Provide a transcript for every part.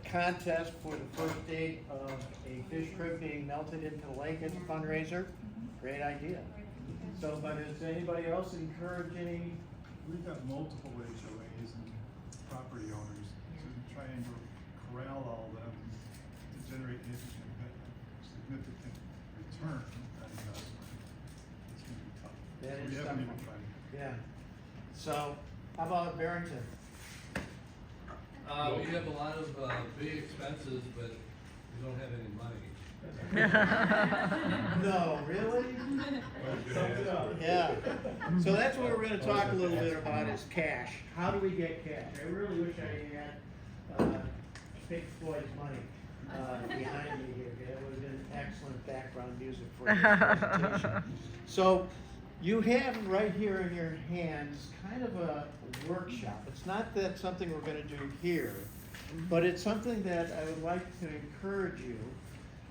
contest for the first date of a fish crib being melted into the lake as a fundraiser. Great idea. So, but does anybody else encourage any? We've got multiple HOAs and property owners to try and corral all of them to generate significant return on investment. It's gonna be tough. That So is we haven't even tough. tried. Yeah. So, how about Barrington? We have a lot of big expenses, but we don't have any money. No, really? Yeah. So that's what we're gonna talk a little bit about is cash. How do we get cash? I really wish I had Pink Floyd's money behind me here. That would have been excellent background music for this presentation. So you have right here in your hands kind of a workshop. It's not that something we're gonna do here, but it's something that I would like to encourage you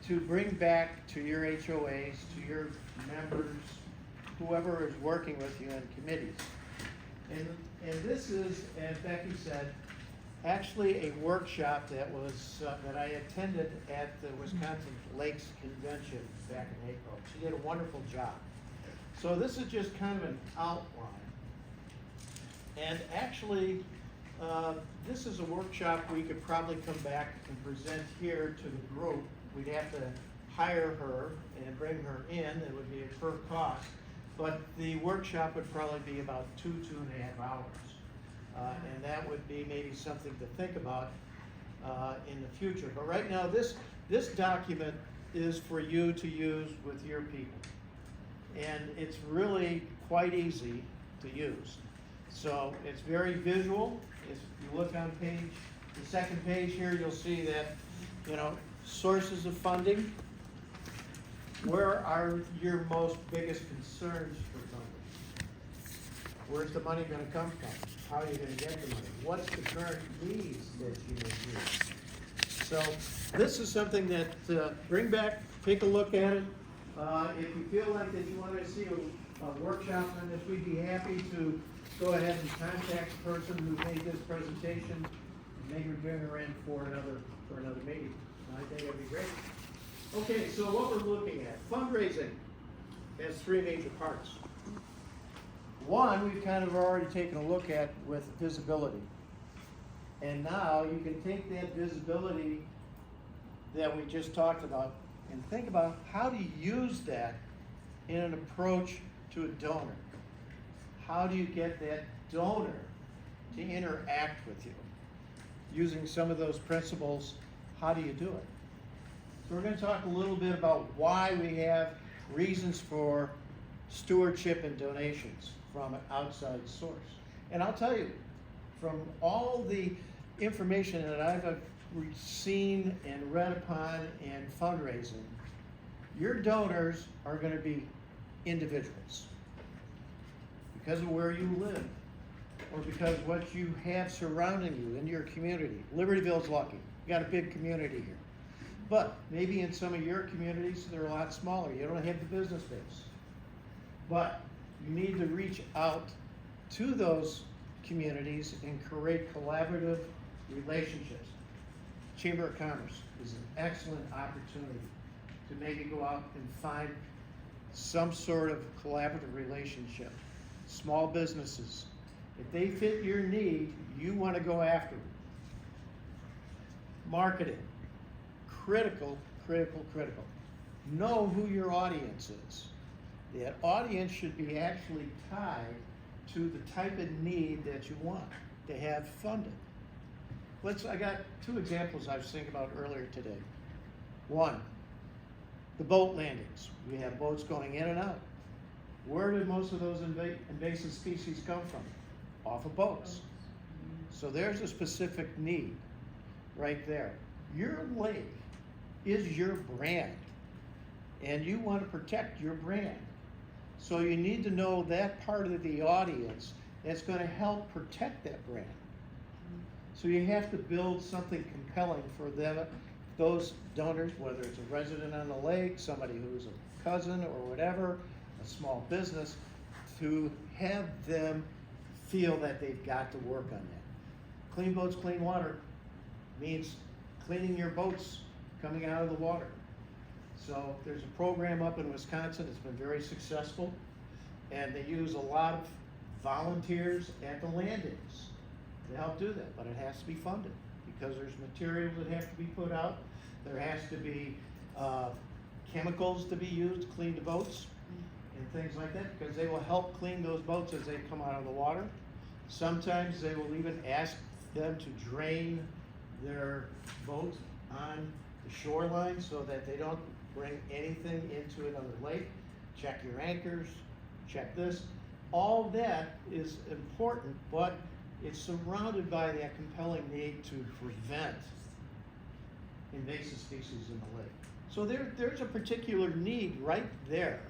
to bring back to your HOAs, to your members, whoever is working with you in committees. And this is, as Becky said, actually a workshop that was, that I attended at the Wisconsin Lakes Convention back in April. She did a wonderful job. So this is just kind of an outline. And actually, this is a workshop we could probably come back and present here to the group. We'd have to hire her and bring her in. It would be a per cost. But the workshop would probably be about 2.5 hours. And that would be maybe something to think about in the future. But right now, this document is for you to use with your people. And it's really quite easy to use. So it's very visual. If you look on the second page here, you'll see that, sources of funding. Where are your most biggest concerns for funding? Where's the money gonna come from? How are you gonna get the money? What's the current needs that you need here? So this is something that, bring back, take a look at it. If you feel like that you want to see a workshop on this, we'd be happy to go ahead and contact the person who made this presentation and maybe bring her in for another meeting. I think that'd be great. Okay, so what we're looking at, fundraising has three major parts. One, we've kind of already taken a look at with visibility. And now you can take that visibility that we just talked about and think about how to use that in an approach to a donor. How do you get that donor to interact with you? Using some of those principles, how do you do it? So we're going to talk a little bit about why we have reasons for stewardship and donations from an outside source. And I'll tell you, from all the information that I've seen and read upon in fundraising, your donors are going to be individuals because of where you live or because of what you have surrounding you in your community. Libertyville's lucky. You got a big community here. But maybe in some of your communities, they're a lot smaller. You don't have the business base. But you need to reach out to those communities and create collaborative relationships. Chamber of Commerce is an excellent opportunity to maybe go out and find some sort of collaborative relationship. Small businesses, if they fit your need, you want to go after them. Marketing, critical. Know who your audience is. That audience should be actually tied to the type of need that you want to have funded. I got two examples I was thinking about earlier today. One, the boat landings. We have boats going in and out. Where did most of those invasive species come from? Off of boats. So there's a specific need right there. Your lake is your brand, and you want to protect your brand. So you need to know that part of the audience that's going to help protect that brand. So you have to build something compelling for them, those donors, whether it's a resident on the lake, somebody who's a cousin or whatever, a small business, to have them feel that they've got to work on that. Clean boats, clean water means cleaning your boats coming out of the water. So there's a program up in Wisconsin that's been very successful, and they use a lot of volunteers at the landings to help do that, but it has to be funded because there's materials that have to be put out. There has to be chemicals to be used to clean the boats and things like that, because they will help clean those boats as they come out of the water. Sometimes they will even ask them to drain their boat on the shoreline so that they don't bring anything into another lake. Check your anchors, check this. All that is important, but it's surrounded by that compelling need to prevent invasive species in the lake. So there's a particular need right there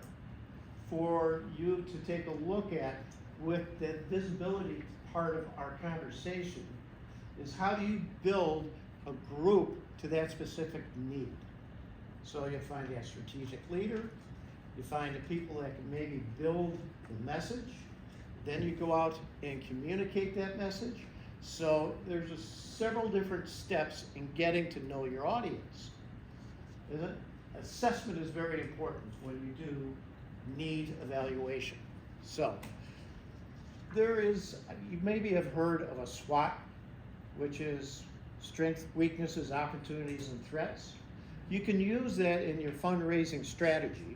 for you to take a look at with the visibility part of our conversation, is how do you build a group to that specific need? So you find that strategic leader, you find the people that can maybe build the message, then you go out and communicate that message. So there's several different steps in getting to know your audience. Isn't it? Assessment is very important when you do need evaluation. So there is, you maybe have heard of a SWOT, which is strengths, weaknesses, opportunities, and threats. You can use that in your fundraising strategy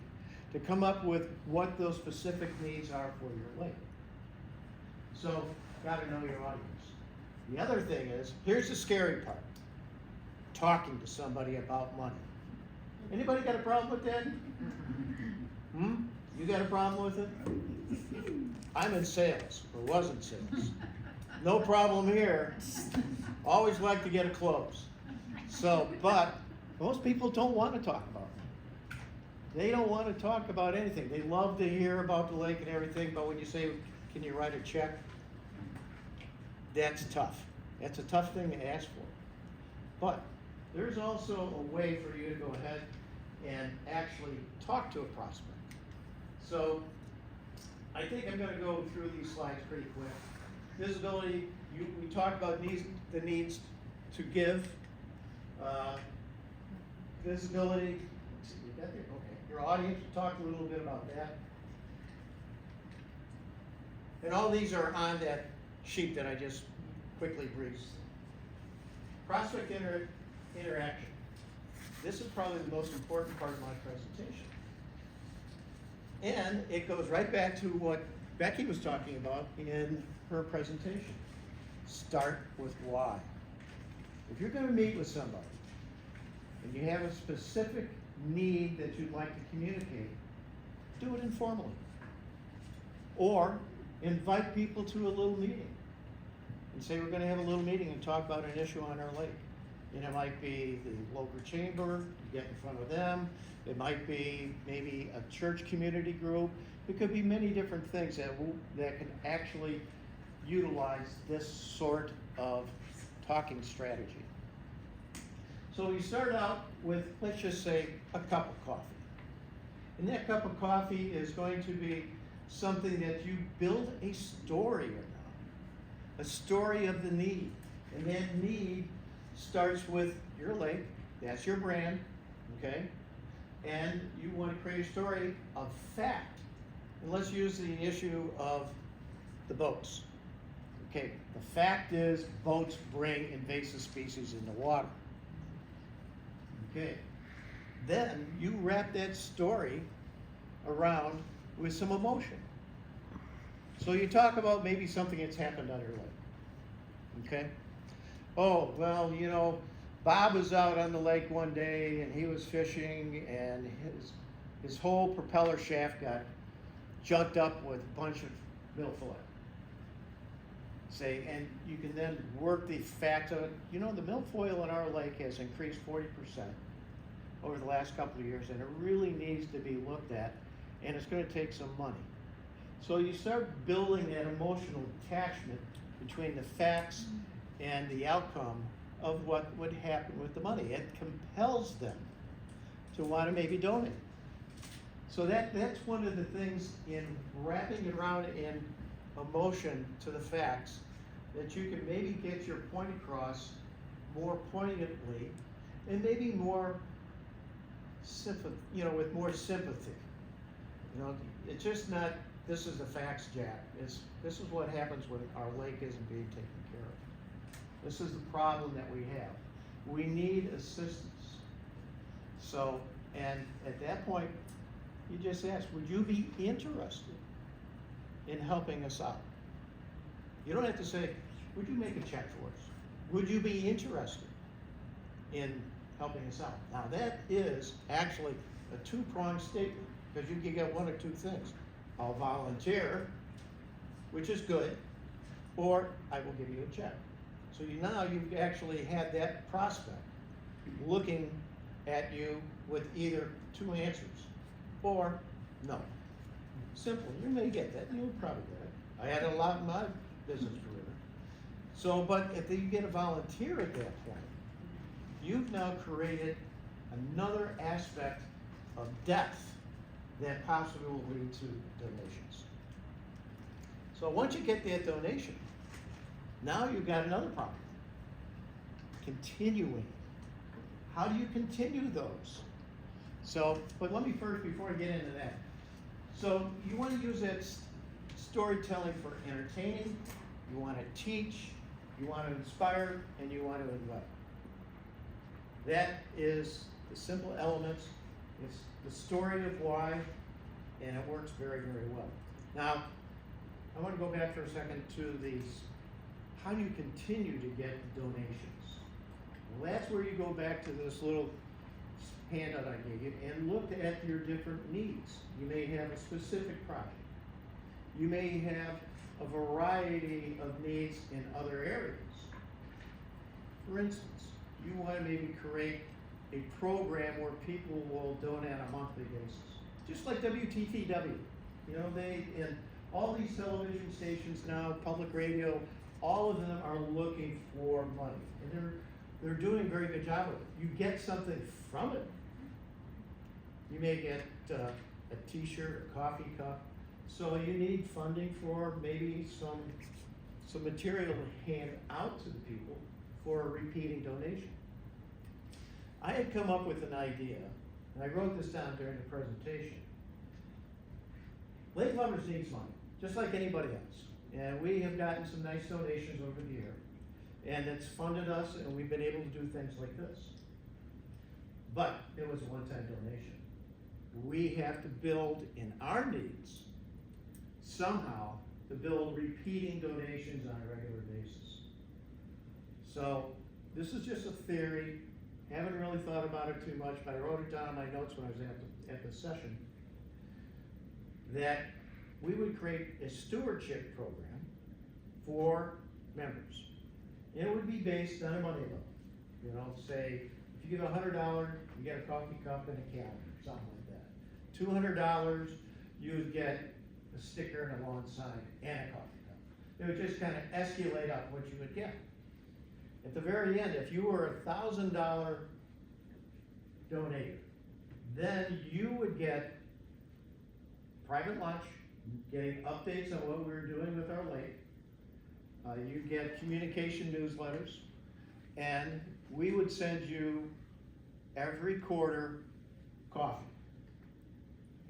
to come up with what those specific needs are for your lake. So, gotta know your audience. The other thing is, here's the scary part, talking to somebody about money. Anybody got a problem with that? You got a problem with it? I'm in sales, or was in sales. No problem here. Always like to get a close. So, but most people don't want to talk about it. They don't want to talk about anything. They love to hear about the lake and everything, but when you say, can you write a check? That's tough. That's a tough thing to ask for. But there's also a way for you to go ahead and actually talk to a prospect. So I think I'm going to go through these slides pretty quick. Visibility, we talked about the needs to give. Visibility, let's see, you got there? Okay. Your audience, we'll talk a little bit about that. And all these are on that sheet that I just quickly breezed. Prospect interaction. This is probably the most important part of my presentation. And it goes right back to what Becky was talking about in her presentation. Start with why. If you're going to meet with somebody and you have a specific need that you'd like to communicate, do it informally. Or invite people to a little meeting and say, we're going to have a little meeting and talk about an issue on our lake. And it might be the local chamber, you get in front of them. It might be maybe a church community group. It could be many different things that can actually utilize this sort of talking strategy. So you start out with, let's just say, a cup of coffee. And that cup of coffee is going to be something that you build a story around. A story of the need. And that need starts with your lake, that's your brand, okay? And you want to create a story of fact. And let's use the issue of the boats. Okay, the fact is boats bring invasive species in the water. Okay, then you wrap that story around with some emotion. So you talk about maybe something that's happened on your lake, okay? Oh, well, you know, Bob was out on the lake one day and he was fishing and his whole propeller shaft got junked up with a bunch of milfoil. Say, and you can then work the fact of it. You know, the milfoil in our lake has increased 40% over the last couple of years, and it really needs to be looked at, and it's going to take some money. So you start building that emotional attachment between the facts and the outcome of what would happen with the money. It compels them to want to maybe donate. So that's one of the things in wrapping it around in emotion to the facts, that you can maybe get your point across more poignantly and maybe more sympathy, with more sympathy. It's just not, this is the facts, Jack. This is what happens when our lake isn't being taken care of. This is the problem that we have. We need assistance. So, and at that point, you just ask, would you be interested in helping us out? You don't have to say, would you make a check for us? Would you be interested in helping us out? Now that is actually a two-pronged statement, because you can get one or two things. I'll volunteer, which is good, or I will give you a check. So now you've actually had that prospect looking at you with either two answers, or no. Simple, you may get that, you'll probably get it. I had a lot in my business career. So, but if you get a volunteer at that point, you've now created another aspect of depth that possibly will lead to donations. So once you get that donation, now you've got another problem. Continuing. How do you continue those? So, but let me first, before I get into that. So you want to use that storytelling for entertaining, you want to teach, you want to inspire, and you want to invite. That is the simple elements. It's the story of why, and it works very, very well. Now, I want to go back for a second to these, how do you continue to get donations? Well, that's where you go back to this little handout I gave you and look at your different needs. You may have a specific project. You may have a variety of needs in other areas. For instance, you want to maybe create a program where people will donate on a monthly basis. Just like WTTW. And all these television stations now, public radio, all of them are looking for money. And they're doing a very good job of it. You get something from it. You may get a t-shirt, a coffee cup. So you need funding for maybe some material to hand out to the people for a repeating donation. I had come up with an idea, and I wrote this down during the presentation. Lake Lovers needs money, just like anybody else. And we have gotten some nice donations over the year, and it's funded us, and we've been able to do things like this. But it was a one-time donation. We have to build in our needs somehow to build repeating donations on a regular basis. So this is just a theory. Haven't really thought about it too much, but I wrote it down in my notes when I was at the session, that we would create a stewardship program for members. And it would be based on a money level. Say, if you give $100, you get a coffee cup and a calendar, something like that. $200, you would get a sticker and a lawn sign and a coffee cup. It would just kind of escalate up what you would get. At the very end, if you were a $1,000 donator, then you would get private lunch, getting updates on what we were doing with our lake. You get communication newsletters, and we would send you every quarter coffee.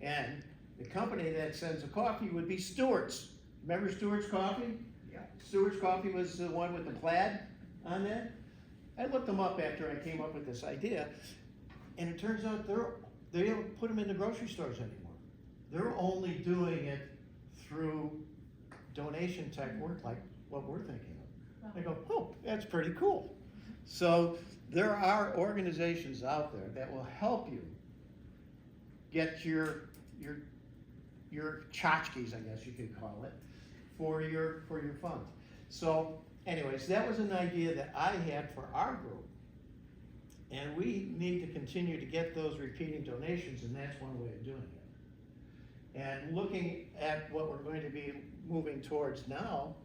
And the company that sends the coffee would be Stewart's. Remember Stewart's Coffee? Yeah. Stewart's Coffee was the one with the plaid on that. I looked them up after I came up with this idea, and it turns out they don't put them in the grocery stores anymore. They're only doing it through donation type work like what we're thinking of. I go, oh, that's pretty cool. So there are organizations out there that will help you get your tchotchkes, I guess you could call it, for your funds. So anyways, that was an idea that I had for our group. And we need to continue to get those repeating donations, and that's one way of doing it. And looking at what we're going to be moving towards now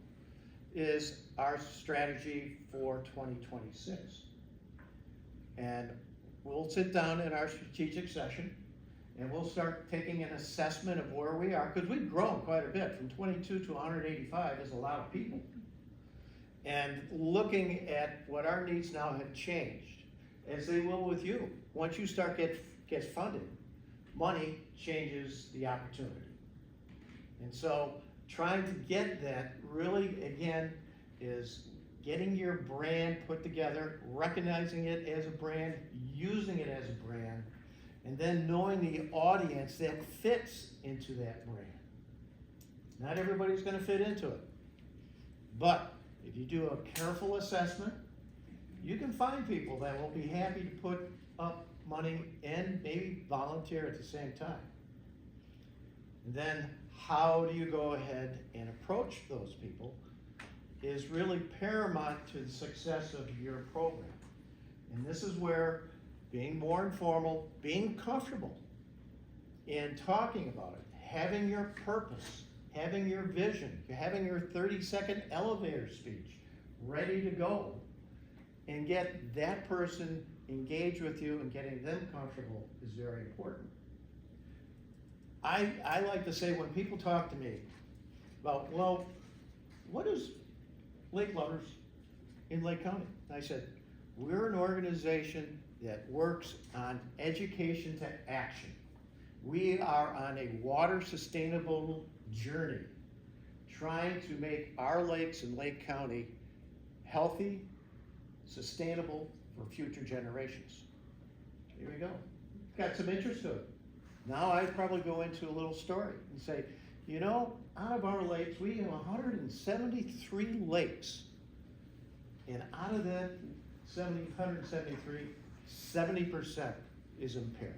is our strategy for 2026. And we'll sit down in our strategic session and we'll start taking an assessment of where we are, because we've grown quite a bit. From 22 to 185 is a lot of people. And looking at what our needs now have changed. as they will with you. Once you start gets funded, money changes the opportunity. And so trying to get that really, again, is getting your brand put together, recognizing it as a brand, using it as a brand, and then knowing the audience that fits into that brand. Not everybody's gonna fit into it. But if you do a careful assessment, you can find people that will be happy to put up money and maybe volunteer at the same time. And then how do you go ahead and approach those people is really paramount to the success of your program. And this is where being more informal, being comfortable in talking about it, having your purpose, having your vision, having your 30-second elevator speech ready to go, and get that person engaged with you and getting them comfortable is very important. I like to say when people talk to me about, well, what is Lake Lovers in Lake County? I said, we're an organization that works on education to action. We are on a water sustainable journey, trying to make our lakes in Lake County healthy, sustainable for future generations. Here we go. Got some interest to it. Now I'd probably go into a little story and say, you know, out of our lakes, we have 173 lakes. And out of that 173, 70% is impaired.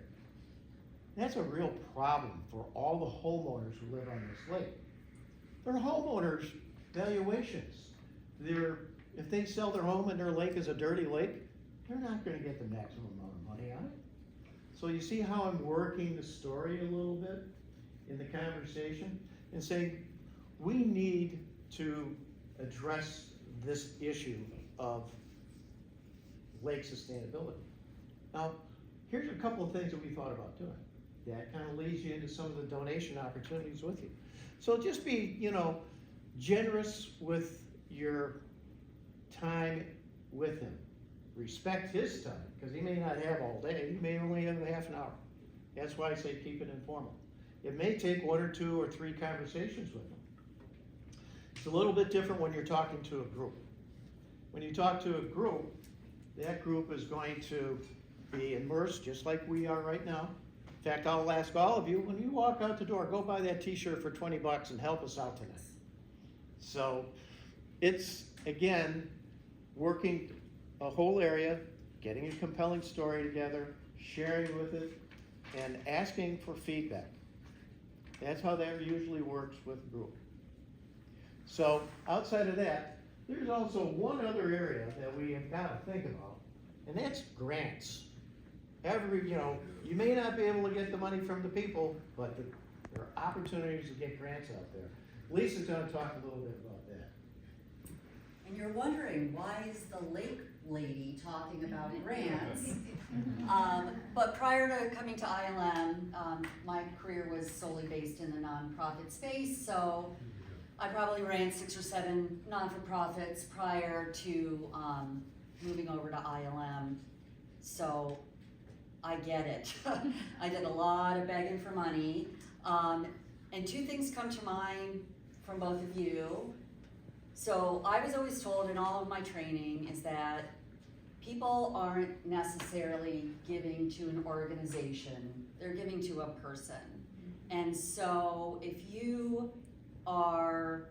That's a real problem for all the homeowners who live on this lake. Their homeowners' valuations, if they sell their home and their lake is a dirty lake, they're not gonna get the maximum amount of money on it. So you see how I'm working the story a little bit in the conversation and saying, we need to address this issue of lake sustainability. Now, here's a couple of things that we thought about doing that kind of leads you into some of the donation opportunities with you. So just be, you know, generous with your time with him. Respect his time, because he may not have all day. He may only have half an hour. That's why I say keep it informal. It may take 1 or 2 or 3 conversations with him. It's a little bit different when you're talking to a group. When you talk to a group, that group is going to be immersed just like we are right now. In fact, I'll ask all of you, when you walk out the door, go buy that t-shirt for 20 bucks and help us out tonight. So it's, again, working a whole area, getting a compelling story together, sharing with it, and asking for feedback. That's how that usually works with a group. So outside of that, there's also one other area that we have got to think about, and that's grants. You may not be able to get the money from the people, but there are opportunities to get grants out there. Lisa's going to talk a little bit about that. And you're wondering, why is the lake lady talking about grants? But prior to coming to ILM, my career was solely based in the nonprofit space, so I probably ran 6 or 7 non-for-profits prior to moving over to ILM. So I get it. I did a lot of begging for money. And 2 things come to mind from both of you. So I was always told in all of my training is that people aren't necessarily giving to an organization, they're giving to a person. And so if you are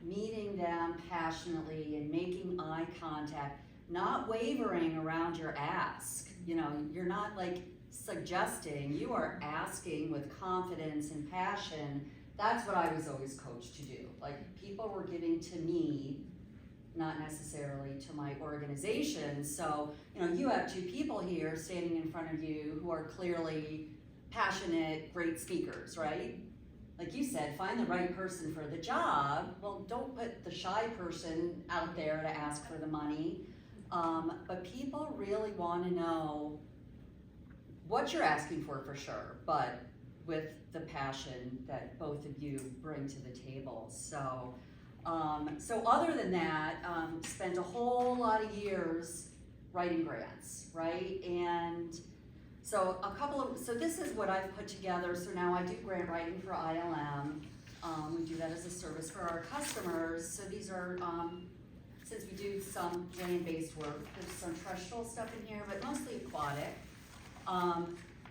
meeting them passionately and making eye contact, not wavering around your ask, you're not like suggesting, you are asking with confidence and passion. That's what I was always coached to do. Like, people were giving to me, not necessarily to my organization. So, you have 2 people here standing in front of you who are clearly passionate, great speakers, right? Like you said, find the right person for the job. Well, don't put the shy person out there to ask for the money. But people really want to know what you're asking for sure, but with the passion that both of you bring to the table. So other than that, spent a whole lot of years writing grants, right? And so so this is what I've put together. So now I do grant writing for ILM. We do that as a service for our customers. So these are, since we do some land-based work, there's some terrestrial stuff in here, but mostly aquatic.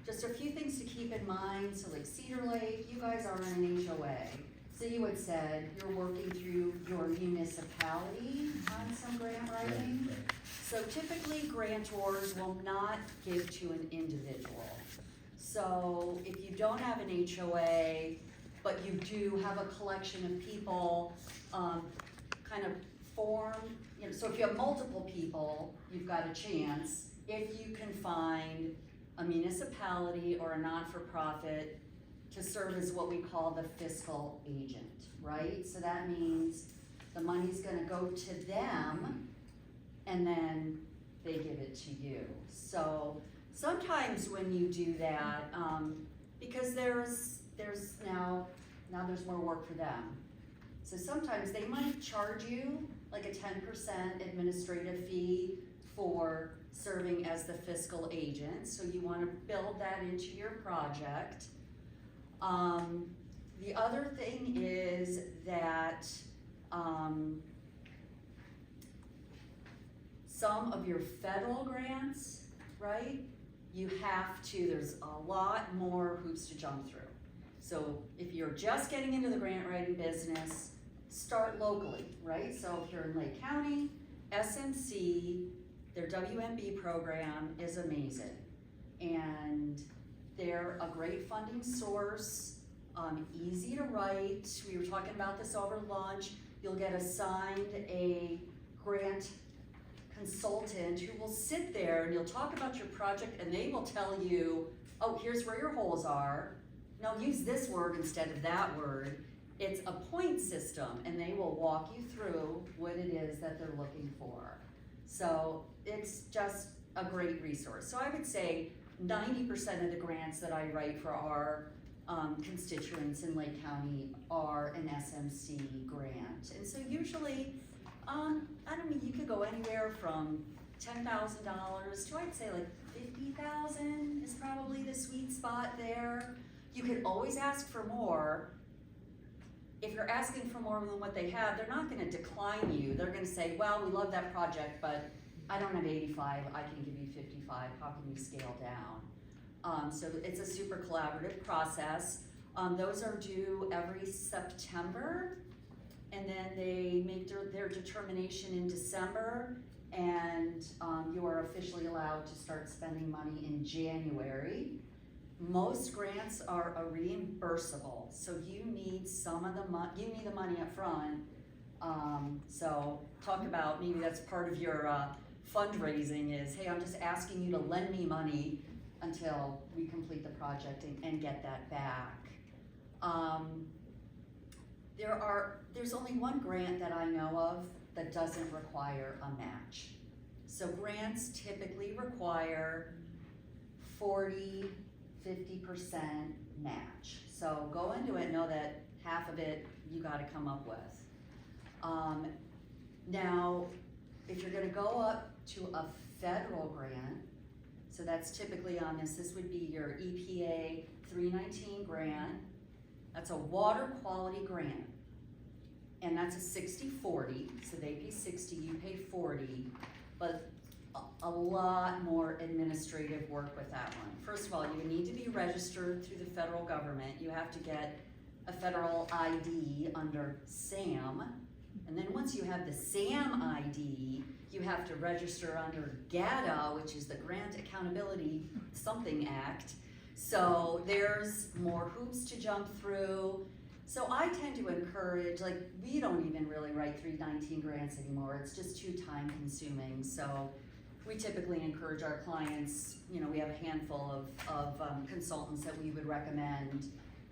Just a few things to keep in mind. So like Cedar Lake, you guys are in an HOA. So you had said you're working through your municipality on some grant writing. So typically grantors will not give to an individual. So if you don't have an HOA, but you do have a collection of people, kind of form, you know, so if you have multiple people, you've got a chance. If you can find a municipality or a not-for-profit to serve as what we call the fiscal agent, right? So that means the money's gonna go to them and then they give it to you. So sometimes when you do that, because there's now there's more work for them. So sometimes they might charge you like a 10% administrative fee for serving as the fiscal agent. So you wanna build that into your project. The other thing is that some of your federal grants, right, you have to, there's a lot more hoops to jump through. So if you're just getting into the grant writing business, start locally, right? So if you're in Lake County, SMC, their WMB program is amazing. And they're a great funding source, easy to write. We were talking about this over lunch. You'll get assigned a grant consultant who will sit there and you'll talk about your project and they will tell you, oh, here's where your holes are. No, use this word instead of that word. It's a point system and they will walk you through what it is that they're looking for. So it's just a great resource. So I would say 90% of the grants that I write for our constituents in Lake County are an SMC grant. And so usually, I don't mean, you could go anywhere from $10,000 to I'd say like 50,000 is probably the sweet spot there. You could always ask for more. If you're asking for more than what they have, they're not gonna decline you. They're gonna say, well, we love that project, but I don't have 85, I can give you 55, how can we scale down? So it's a super collaborative process. Those are due every September, and then they make their determination in December, and you are officially allowed to start spending money in January. Most grants are reimbursable, so you need you need the money up front. So talk about, maybe that's part of your fundraising is, hey, I'm just asking you to lend me money until we complete the project and get that back. There's only one grant that I know of that doesn't require a match. So grants typically require 40-50% match. So go into it, know that half of it you gotta come up with. Now, if you're gonna go up to a federal grant, so that's typically on this would be your EPA 319 grant. That's a water quality grant. And that's a 60-40, so they pay 60, you pay 40, but a lot more administrative work with that one. First of all, you need to be registered through the federal government. You have to get a federal ID under SAM. And then once you have the SAM ID, you have to register under GATA, which is the Grant Accountability Something Act. So there's more hoops to jump through. So I tend to encourage, like, we don't even really write 319 grants anymore. It's just too time consuming. So we typically encourage our clients, you know, we have a handful of consultants that we would recommend.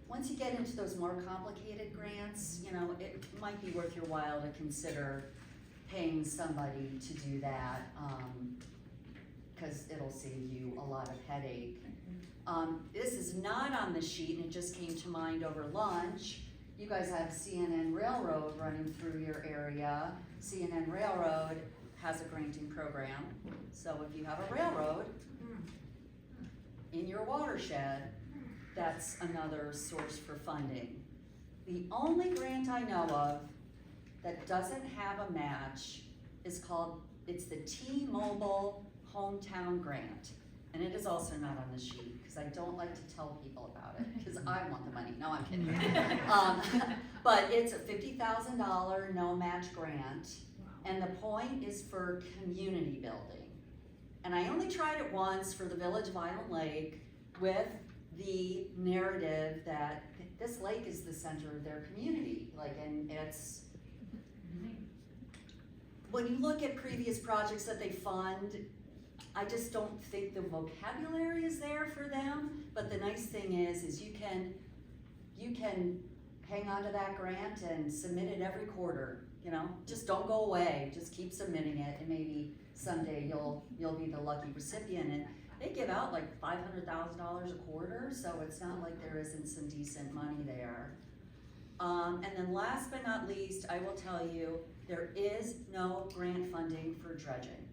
Once you get into those more complicated grants, you know, it might be worth your while to consider paying somebody to do that, because it'll save you a lot of headache. This is not on the sheet, and it just came to mind over lunch. You guys have CNN Railroad running through your area. CNN Railroad has a granting program. So if you have a railroad in your watershed, that's another source for funding. The only grant I know of that doesn't have a match is it's the T-Mobile Hometown Grant. And it is also not on the sheet, because I don't like to tell people about it, because I want the money. No, I'm kidding. But it's a $50,000 no match grant, and the point is for community building. And I only tried it once for the Village of Island Lake with the narrative that this lake is the center of their community. And it's, when you look at previous projects that they fund, I just don't think the vocabulary is there for them. But the nice thing is you can hang on to that grant and submit it every quarter. Just don't go away. Just keep submitting it, and maybe someday you'll be the lucky recipient. And they give out like $500,000 a quarter, so it's not like there isn't some decent money there. And then last but not least, I will tell you, there is no grant funding for dredging.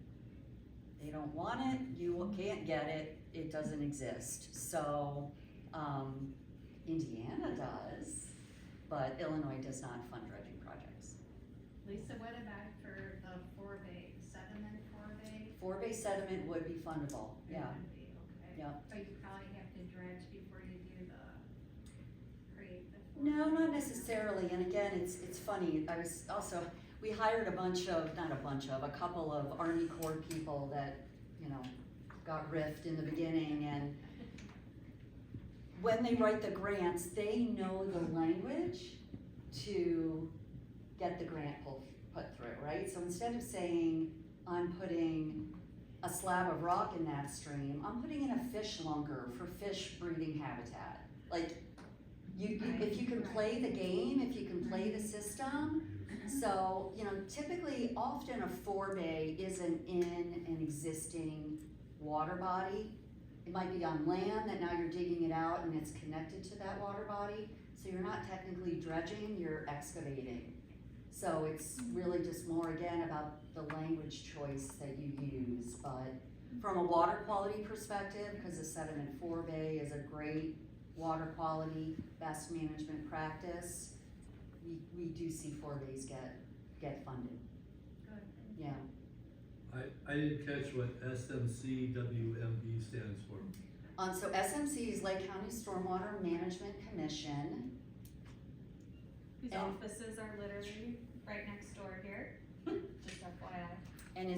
They don't want it, you can't get it, it doesn't exist. So, Indiana does, but Illinois does not fund dredging projects. Lisa, what about for the 4-bay sediment, 4-bay? 4-bay sediment would be fundable, yeah. Would be, okay. Yeah. But you probably have to dredge before you do create the 4-bay. No, not necessarily, and again, it's funny, we hired a couple of Army Corps people that, got riffed in the beginning, and when they write the grants, they know the language to get the grant put through, right? So instead of saying, I'm putting a slab of rock in that stream, I'm putting in a fish lunker for fish breeding habitat. If you can play the game, if you can play the system. So, typically, often a 4-bay isn't in an existing water body. It might be on land that now you're digging it out and it's connected to that water body. So you're not technically dredging, you're excavating. So it's really just more, again, about the language choice that you use. But from a water quality perspective, because the sediment 4-bay is a great water quality, best management practice, we do see 4-bays get funded. Good. Yeah. I didn't catch what SMCWMB stands for. So SMC is Lake County Stormwater Management Commission. Whose And- offices are literally right next door here, just FYI. And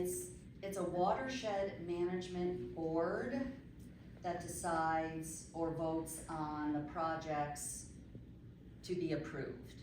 it's a watershed management board that decides or votes on the projects to be approved.